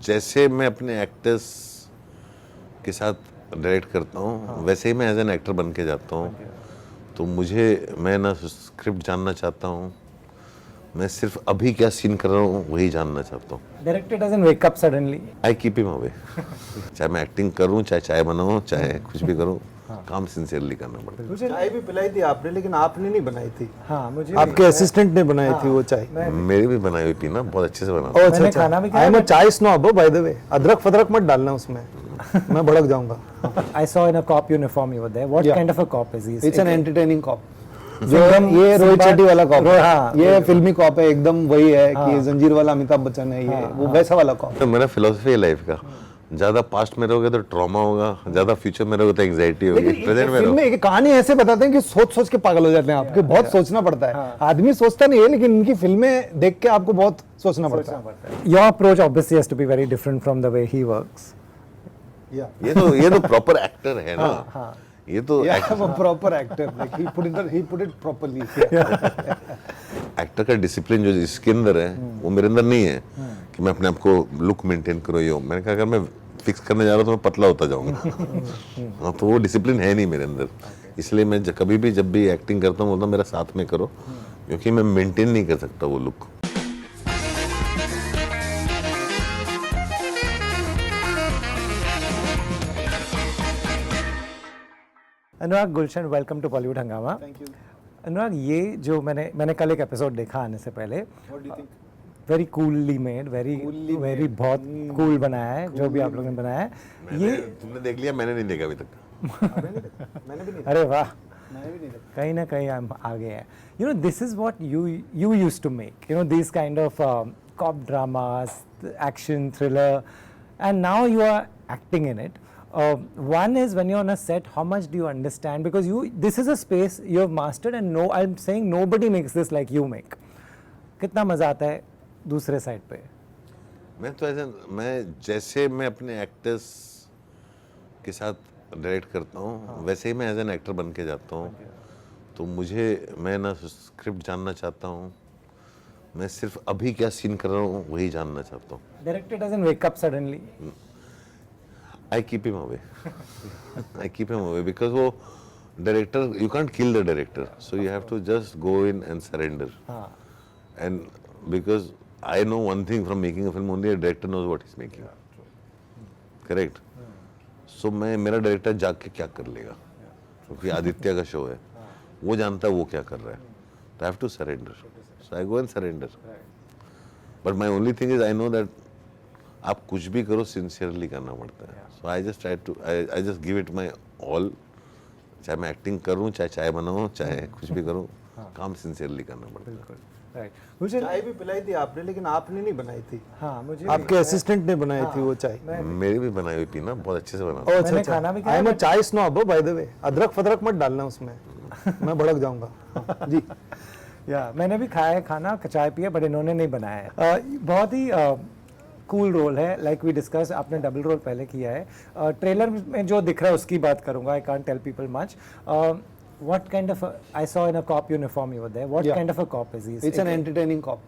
जैसे मैं अपने एक्टर्स के साथ डायरेक्ट करता हूँ वैसे ही मैं एज एन एक्टर बन के जाता हूँ। तो मैं ना स्क्रिप्ट जानना चाहता हूँ, मैं सिर्फ अभी क्या सीन कर रहा हूँ वही जानना चाहता हूँ। Director doesn't wake up suddenly. I keep him away. चाहे मैं एक्टिंग करूँ, चाहे चाय बनाऊँ, चाहे कुछ भी करूँ, काम सिंसियरली करना पड़ता है। मुझे चाय भी पिलाई थी आपने, लेकिन आपने नहीं बनाई थी। हाँ मुझे आपके असिस्टेंट ने बनाई थी वो चाय। मेरी भी बनाई हुई पीना बहुत अच्छे से बना। ओह अच्छा मैंने अच्छा, खाना भी आई खाया एम अ but- चाय स्नॉब बाय द वे। अदरक फदरक मत डालना उसमें, मैं भड़क जाऊंगा। I saw in a cop uniform you were there. What Yeah. kind of a cop is he? It's an entertaining cop. जो एकदम ये रोहित सिंपल- शेट्टी वाला कॉप हाँ, है, ये फिल्मी कॉप है, एकदम वही है कि हाँ। जंजीर वाला अमिताभ बच्चन है, ये वो वैसा वाला कॉप। तो मेरा फिलोसफी है लाइफ का, ज्यादा पास्ट में रहोगे तो ट्रॉमा होगा, ज्यादा फ्यूचर में रहोगे तो एंग्जाइटी होगी, प्रेजेंट में फिल्म रहो। में एक कहानी ऐसे बताते हैं कि सोच सोच के पागल हो जाते हैं आपके, बहुत सोचना पड़ता है। आदमी सोचता नहीं है, लेकिन इनकी फिल्में देख के आपको बहुत सोचना पड़ता है। Your approach obviously has to be very different from the way he works. ये तो प्रॉपर एक्टर है ना, ये तो proper actor, like he put it properly. Actor का डिसिप्लिन जो इसके अंदर है वो मेरे अंदर नहीं है कि मैं अपने आप को लुक मेंटेन करो। ये मैंने कहा अगर मैं फिक्स करने जा रहा हूँ तो मैं पतला होता जाऊंगा। हाँ, तो वो डिसिप्लिन है नहीं मेरे अंदर, इसलिए मैं कभी भी जब भी एक्टिंग करता हूँ बोलता हूँ मेरा साथ में करो, क्योंकि मैं मेंटेन नहीं कर सकता वो look. Anurag Gulshan, welcome to Bollywood Hungama. Thank you. अनुराग, ये जो मैंने कल एक एपिसोड देखा आने से पहले, what do you think? Very coolly made, very बहुत कूल बनाया है जो भी आप लोगों ने बनाया है। ये तुमने देख लिया, मैंने नहीं देखा अभी तक। मैंने भी नहीं अरे वाह, मैंने भी नहीं देखा। कहीं ना कहीं हम आगे हैं। You know this is what you used to make, you know, these kind of cop dramas, action thriller, and now you are acting in it. One is when you're on a set, how much do you understand, because this is a space you have mastered, and I'm saying nobody makes this like you make. कितना मजा आता है दूसरे side पे? जैसे मैं अपने actors के साथ डायरेक्ट करता हूँ वैसे ही मैं एज एन एक्टर बन के जाता हूँ। तो मैं ना स्क्रिप्ट जानना चाहता हूँ, मैं सिर्फ अभी क्या सीन कर रहा हूँ वही जानना चाहता हूँ। Director doesn't wake up suddenly. I keep him away. I keep him away because वो director, you can't kill the director, so you have to just go in and surrender. And because I know one thing from making a film, only a director knows what is making, correct. So मेरा director जाग के क्या कर लेगा, क्योंकि आदित्य का show है, वो जानता है वो क्या कर रहा है, तो I have to surrender, so I go and surrender. But my only thing is I know that आप कुछ भी करो सिंसियरली करना पड़ता है। So I just try to I just give it my all, चाहे मैं एक्टिंग करूँ, चाहे चाय बनाऊँ, चाहे कुछ भी करूँ, काम सिंसियरली करना पड़ता है। Right. चाय भी पिलाई थी आपने, लेकिन आपने नहीं बनाई थी। हाँ मुझे आपके असिस्टेंट ने बनाई थी वो चाय। मेरी भी बनाई हुई पीना बहुत अच्छे से बना। ओह अच्छा मैंने अच्छा, खाना भी आई खाया एम अ but- चाय स्नॉब बाय द वे। अदरक फदरक मत डालना उसमें, मैं भड़क जाऊंगा। जी। या मैंने भी खाया है खाना, चाय पिया, बट इन्होंने नहीं बनाया है। बहुत ही कूल रोल है, लाइक वी डिस्कस, आपने डबल रोल पहले किया है। ट्रेलर में जो दिख रहा है उसकी बात करूंगा, I can't tell people much. What kind of, I saw in a cop uniform you were there, what Yeah. Kind of a cop is he? It's an entertaining cop.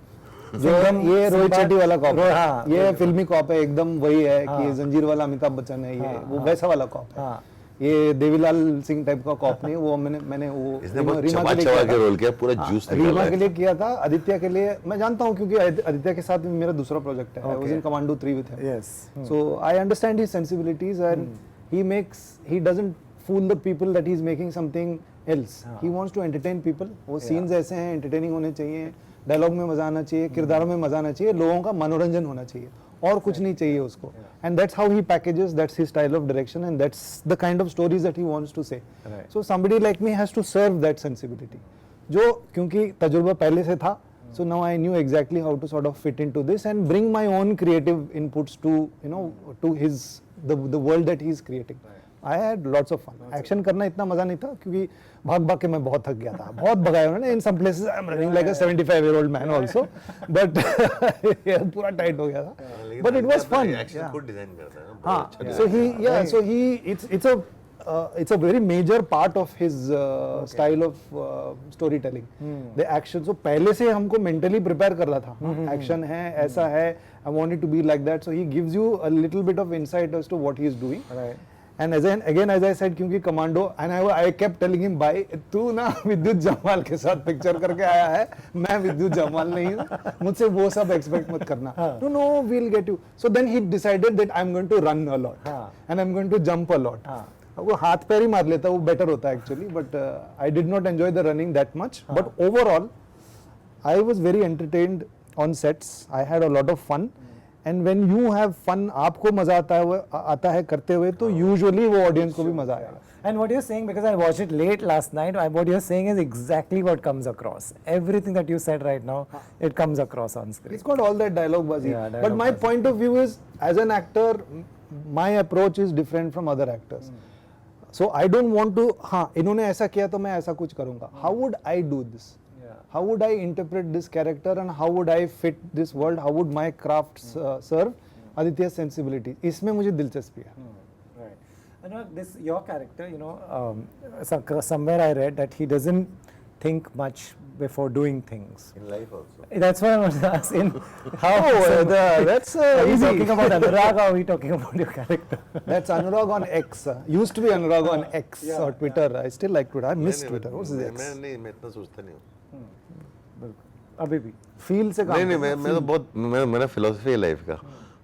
जो एकदम ये रोहित सिंपल- शेट्टी वाला कॉप है, हाँ, ये फिल्मी corp है, एकदम वही है कि जंजीर वाला अमिताभ बच्चन है, ये वो वैसा वाला कॉप है। हाँ। ये देवीलाल सिंह टाइप का कॉप नहीं, वो मैंने वो इसने बहुत रीमा चबा के लिए चबा किया के था। रोल किया, पूरा जूस निकाला रीमा है। के लिए किया था, आदित्य के लिए मैं जानता हूँ, क्योंकि आदित्य के साथ भी मेरा दूसरा प्रोजेक्ट है, I was in commando 3 with him. Yes. So I understand his sensibilities, and he doesn't fool the people that he's making something else. He wants to entertain people. वो scenes ऐसे हैं, entertaining होने चाहिए, dialogue में मजा आना चाहिए, किरदारों में मजा आना चाहिए, लोगों का मनोरंजन होना चाहिए, और कुछ नहीं चाहिए उसको। And that's how he packages, that's his style of direction, and that's the kind of stories that he wants to say. Right. So somebody like me has to serve that sensibility. जो क्योंकि तजुर्बा पहले से था, so now I knew exactly how to sort of fit into this and bring my own creative inputs to, you know, to the world that he's creating. I had lots of fun. Action करना इतना मजा नहीं था, क्योंकि भाग भाग के मैं बहुत थक गया था, बहुत भगाया उन्होंने। In some places I'm running like a 75-year-old man also, but पूरा टाइट हो गया था, but it was fun. Action खुद डिजाइन करता है ना, बहुत हाँ, अच्छा so he, yeah, so he, it's a it's a very major part of his style of storytelling. The action. So पहले से हमको mentally prepare कर रहा था. Action है, ऐसा है. I want it to be like that. So he gives you a little bit of insight as to what he is doing. Right. And again as I said, क्योंकि Commando, and I kept telling him, भाई तू ना विद्युत जमाल के साथ picture करके आया है, मैं विद्युत जमाल नहीं हूँ, मुझसे वो सब एक्सपेक्ट मत करना. No, we'll get you. So then he decided that I'm going to run a lot and I'm going to jump a lot. वो हाथ पैर ही मार लेता, वो better होता है actually, but I did not enjoy the running that much. But overall, I was very entertained on sets. I had a lot of fun. And when you have fun, आपको मजा आता है करते हुए, तो usually वो audience को भी मजा आएगा. And what you're saying, because I watched it late last night, what you're saying is exactly what comes across. Everything that you said right now, it comes across on screen. It's got all that dialogue bazi. Yeah, But dialogue my bazi. point of view is, as an actor, my approach is different from other actors. So I don't want to, हाँ इन्होंने ऐसा किया तो मैं ऐसा कुछ करूँगा. How would I do this? How would I interpret this character and how would I fit this world? How would my craft serve Aditya's sensibility? इसमें मुझे दिलचस्पी है. Right. And this your character, somewhere I read that he doesn't think much before doing things. In life also. That's why I was asking how. That's are we easy. talking about Anurag or are we talking about your character? That's Anurag on X. Used to be Anurag on X or Twitter. I still like Twitter. I miss Twitter. What's this X? मैं इतना सोचता नहीं हूँ. अभी भी. Feel से काम. नहीं मैं तो बहुत मेरा फिलोसफी है लाइफ का.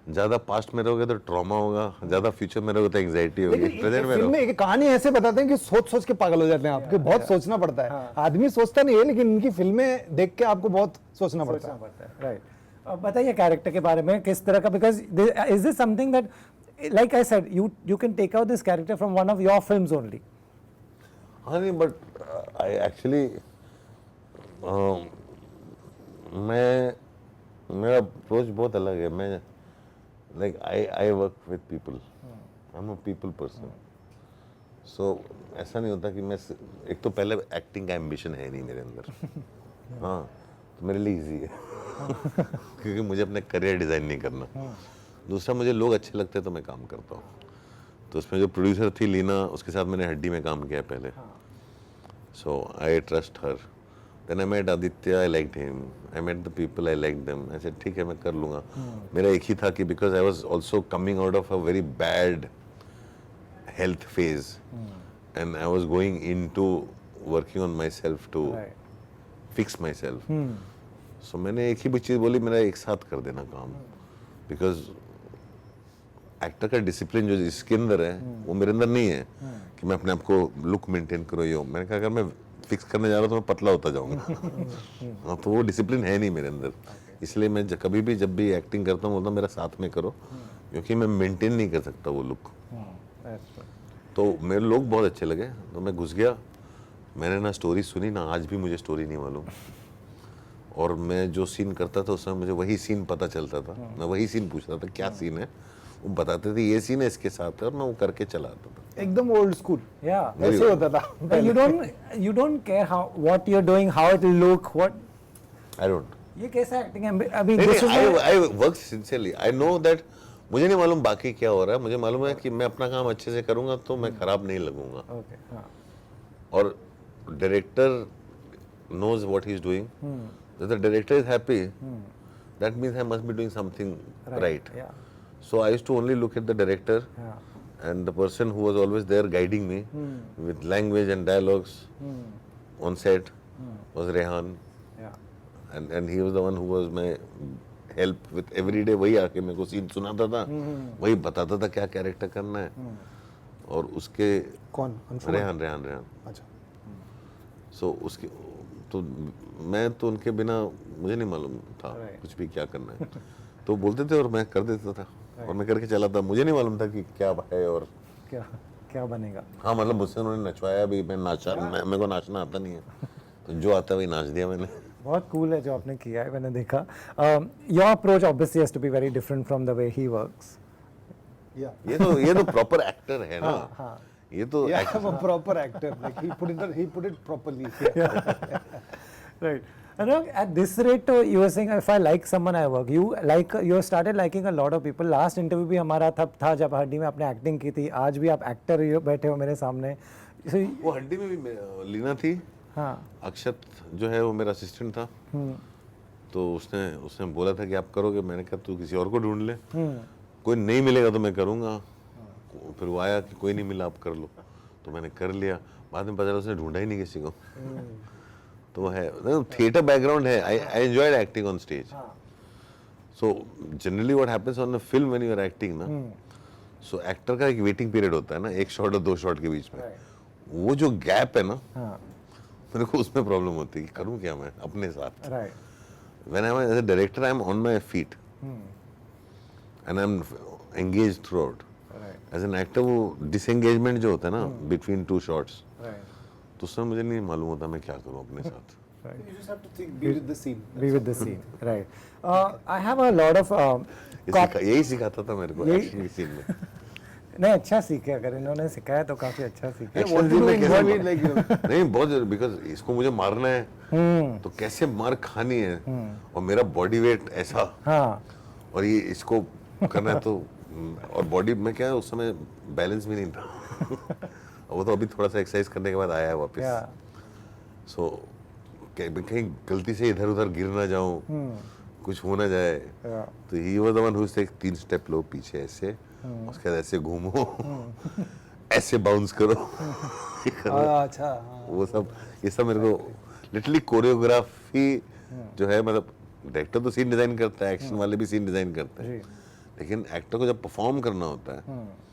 ज्यादा पास्ट में रहोगे तो ट्रॉमा होगा, ज्यादा फ्यूचर में रहोगे तो एंजाइटी होगी. प्रेजेंट में फिल्म में एक कहानी ऐसे बताते हैं कि सोच के पागल हो जाते हैं आपके. बहुत सोचना पड़ता है. आदमी सोचता नहीं है, लेकिन इनकी फिल्में देख के आपको बहुत सोचना पड़ता है. राइट. बताइए कैरेक्टर के बारे में किस तरह का, because is this something that, like I said, you can take out this character from one of your films only. हाँ नहीं, बट आई एक्चुअली मेरा अप्रोच बहुत अलग है. मैं like I work with people. I'm a people person. So ऐसा नहीं होता कि मैं एक तो पहले एक्टिंग का एम्बिशन है नहीं मेरे अंदर. हाँ, तो मेरे लिए इजी है क्योंकि मुझे अपने करियर डिज़ाइन नहीं करना. दूसरा, मुझे लोग अच्छे लगते हैं तो मैं काम करता हूँ. तो उसमें जो प्रोड्यूसर थी लीना, उसके साथ मैंने हड्डी में काम किया पहले. So I trust her. Then I met Aditya, I liked him. I met the people, I liked them. I said, ठीक है, मैं कर लूँगा. मेरा एक ही था कि because I was also coming out of a very bad health phase, and I was going into working on myself to fix myself. So मैंने एक ही चीज़ बोली, मेरा एक साथ कर देना काम. Because एक्टर का डिसिप्लिन जो इसके अंदर है, वो मेरे अंदर नहीं है कि मैं अपने आप को लुक मेंटेन करो. यो मैंने कहा, अगर मैं फिक्स करने जा रहा हूँ तो मैं पतला होता जाऊंगा. हाँ, तो वो डिसिप्लिन है नहीं मेरे अंदर. इसलिए मैं कभी भी जब भी एक्टिंग करता हूँ बोलता हूँ मेरा साथ में करो, क्योंकि मैं मेंटेन नहीं कर सकता वो लुक. तो मेरे लोग बहुत अच्छे लगे, तो मैं घुस गया. मैंने ना स्टोरी सुनी, ना आज भी मुझे स्टोरी नहीं मालूम. और मैं जो सीन करता था उसमें मुझे वही सीन पता चलता था. मैं वही सीन पूछता था क्या सीन है, वो बताते थे ये सीन है इसके साथ है, और मैं वो करके चला आता था. एकदम ओल्ड स्कूल. ऐसे होता था. you don't care how what you're doing, how it will look, what. I don't. ये कैसा एक्टिंग है अभी? I work sincerely. I know that मुझे नहीं मालूम बाकी क्या हो रहा है. मुझे मालूम है कि मैं अपना काम अच्छे से करूंगा तो मैं खराब नहीं लगूंगा. और director knows what he's doing. If the director is happy, that means I must be doing something right. So I used to only look at the director, and the person who was always there guiding me with language and dialogues on set was Rehan. And he was the one who was my help with every day. वही आके मेरे को scene सुनाता था, वही बताता था क्या कैरेक्टर करना है. और उसके कौन? रेहान. अच्छा. So उसके तो मैं तो उनके बिना मुझे नहीं मालूम था कुछ भी क्या करना है. तो बोलते थे और मैं कर देता था, और मैं करके चला था. मुझे नहीं मालूम था कि क्या है और क्या बनेगा. हाँ, मतलब मुझसे उन्होंने नचवाया भी. मैं नाचा, मेरे को नाचना आता नहीं है, तो जो आता है वही नाच दिया मैंने. बहुत कूल है जो आपने किया है, मैंने देखा. Your approach obviously has to be very different from the way he works. ये तो प्रॉपर एक्टर है ना. ये तो I'm a proper actor. Like he put it properly. Right. At this rate, you were saying if I like someone I work, you started liking a lot of people. Last interview भी हमारा था जब हड्डी में आपने acting की थी, आज भी आप एक्टर बैठे हो मेरे सामने. So, वो हड्डी में भी लीना थी. हाँ. अक्षत जो है वो मेरा असिस्टेंट था. तो उसने बोला था कि आप करोगे. मैंने कहा तू किसी और को ढूंढ ले. कोई नहीं मिलेगा तो मैं करूँगा. फिर वो आया कि कोई नहीं मिला, आप कर लो. तो मैंने कर लिया. बाद में पता चला उसने ढूंढा ही नहीं किसी को. तो वो है थिएटर बैकग्राउंड है. I enjoyed acting on stage. So generally what happens on a film when you are acting ना, सो एक्टर का एक वेटिंग पीरियड होता है ना, एक शॉट और 2 शॉट के बीच में. वो जो गैप है ना, मेरे को उसमें प्रॉब्लम होती है कि करूँ क्या मैं अपने साथ. When I am as a director I am on my feet and I am engaged throughout. As an actor वो डिसएंगेजमेंट जो होता है ना बिटवीन 2 शॉट्स, तो उसमें मुझे नहीं मालूम होता मैं क्या करूं अपने साथ. You just have to think, be with the scene. Be with the scene, right? I have a lot of यही सिखाता था मेरे को एक्शन की सीन में. नहीं, अच्छा सीखे. अगर इन्होंने सिखाया तो काफी अच्छा सीखे. एक्शन सीन में कैसे नहीं बहुत जरूरी, बिकॉज इसको मुझे मारना है तो कैसे मार खानी है, और मेरा बॉडी वेट ऐसा, और ये इसको करना है तो, और बॉडी में क्या है उस समय बैलेंस भी नहीं था. वो तो अभी थोड़ा सा एक्सरसाइज करने के बाद आया है वापस. सो कहीं गलती से इधर उधर गिर ना जाऊं, कुछ हो ना जाए. तो he was the one who से 3 स्टेप लो पीछे ऐसे, उसके बाद ऐसे घूमो, ऐसे बाउंस करो. अच्छा. वो सब ये सब मेरे को लिटरली कोरियोग्राफी जो है, मतलब डायरेक्टर तो सीन डिजाइन करता है, एक्शन वाले भी सीन डिजाइन करते हैं, लेकिन एक्टर को जब परफॉर्म करना होता है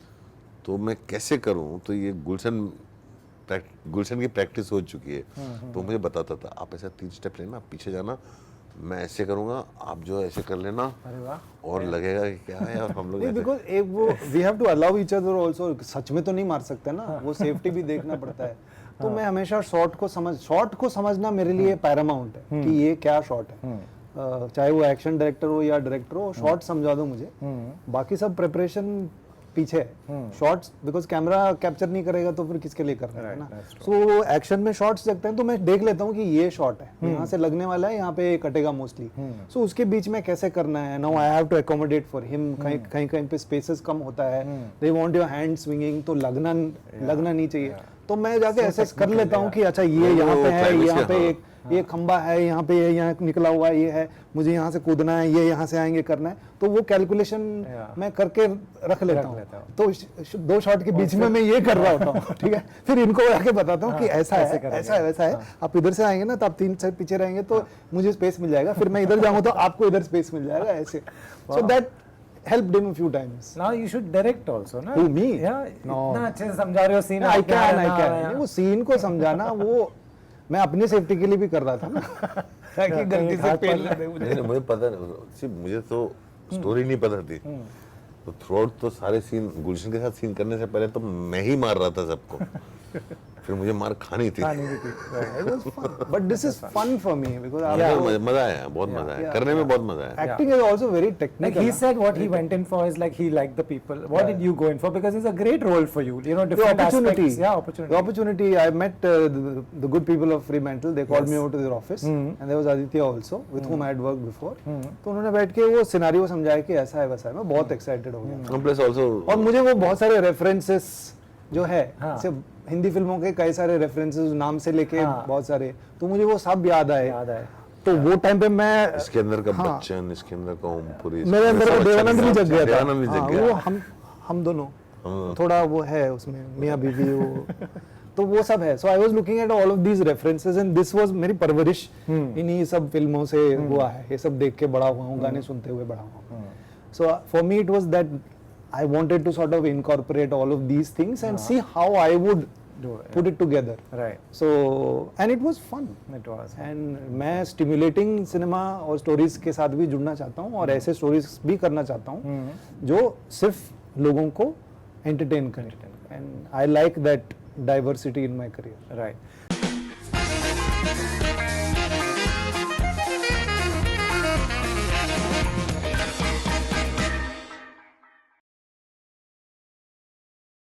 तो मैं कैसे करूं. तो ये गुलशन की प्रैक्टिस हो चुकी है. तो मुझे बताता था आप ऐसा 3 स्टेप लेना, आप पीछे जाना, मैं ऐसे करूंगा, आप जो ऐसे कर लेना, और लगेगा कि क्या है. और हम लोग बिकॉज़ एक वो we have to allow each other also. सच में तो नहीं मार सकते ना, वो सेफ्टी भी देखना पड़ता है. तो मैं हमेशा शॉट को समझना मेरे लिए पैरामाउंट है कि ये क्या शॉट है. चाहे वो एक्शन डायरेक्टर हो या डायरेक्टर हो, शॉट समझा दो मुझे, बाकी सब प्रिपरेशन पीछे है. शॉट्स बिकॉज कैमरा कैप्चर नहीं करेगा तो फिर किसके लिए करना है ना. सो एक्शन में शॉट्स लगते हैं तो मैं देख लेता हूँ कि ये शॉट है, यहाँ से लगने वाला है, यहाँ पे कटेगा मोस्टली. सो उसके बीच में कैसे करना है. Now I have to accommodate for him. कहीं पे स्पेसेस कम होता है, they want your hand swinging, तो लगना नहीं चाहिए. तो मैं जाके एसेस कर लेता हूँ कि अच्छा ये यहाँ पे है, यहाँ पे ये खंबा है, यहाँ पे यहाँ निकला हुआ है, ये है, मुझे यहाँ से कूदना है, ये यहाँ से आएंगे करना है. तो वो कैलकुलेशन मैं करके रख लेता हूँ. तो 2 शॉट के बीच में मैं ये कर रहा होता हूँ. ठीक है. फिर इनको आके बताता हूँ कि ऐसा है, ऐसा है, वैसा है. आप इधर से आएंगे ना तो आप 3 साइड पीछे रहेंगे तो मुझे स्पेस मिल जाएगा. फिर मैं इधर जाऊंगा तो आपको इधर स्पेस मिल जाएगा. ऐसे. So that helped him a few times. Now you should direct also, ना? Who, me? Yeah. No. इतना अच्छे से समझा रहे हो सीन. I can. वो सीन को समझाना वो मैं अपनी सेफ्टी के लिए भी कर रहा था ना, ताकि गलती से फेल ना दे मुझे. मुझे पता नहीं, मुझे तो स्टोरी नहीं पता थी. तो थ्रू आउट तो सारे सीन गुलशन के साथ सीन करने से पहले तो मैं ही मार रहा था सबको. फिर मुझे मार खानी थी. But this is fun for me because मजा आया, बहुत मजा आया करने में, बहुत मजा आया. Acting is also very technical. Like he said what he went in for is like he liked the people. What did you go in for? Because it's a great role for you. You know, different aspects. Yeah, opportunity. The opportunity. I met the good people of Fremantle. They called me over to their office, and there was Aditya also, with whom I had worked before. तो उन्होंने बैठ के वो scenario समझाया कि ऐसा है वैसा है. मैं बहुत एक्साइटेड हो गया. Plus also, और मुझे वो बहुत सारे रेफरेंसेस जो है, सिर्फ हिंदी फिल्मों के कई सारे रेफरेंसेस नाम से लेके बहुत सारे, तो मुझे वो सब याद आए. तो वो टाइम पे मैं इसके अंदर का बच्चन, इसके अंदर का ओमपुरी, मेरे अंदर का देवानंद भी जग गया था. देवानंद भी जग गया. वो हम दोनों थोड़ा वो है उसमें मियां बीवी वो. तो वो सब है. So I was looking at all of these references and this was मेरी परवरिश इन्हीं सब फिल्मों से हुआ है. ये सब देख के बड़ा हुआ हूँ, गाने सुनते हुए बड़ा हुआ हूँ. So for me it was that I wanted to sort of incorporate all of these things and see how I would put it together. Right. So and it was fun. It was. And मैं stimulating cinema और stories के साथ भी जुड़ना चाहता हूँ और ऐसे stories भी करना चाहता हूँ जो सिर्फ लोगों को entertain करें. And I like that diversity in my career. Right.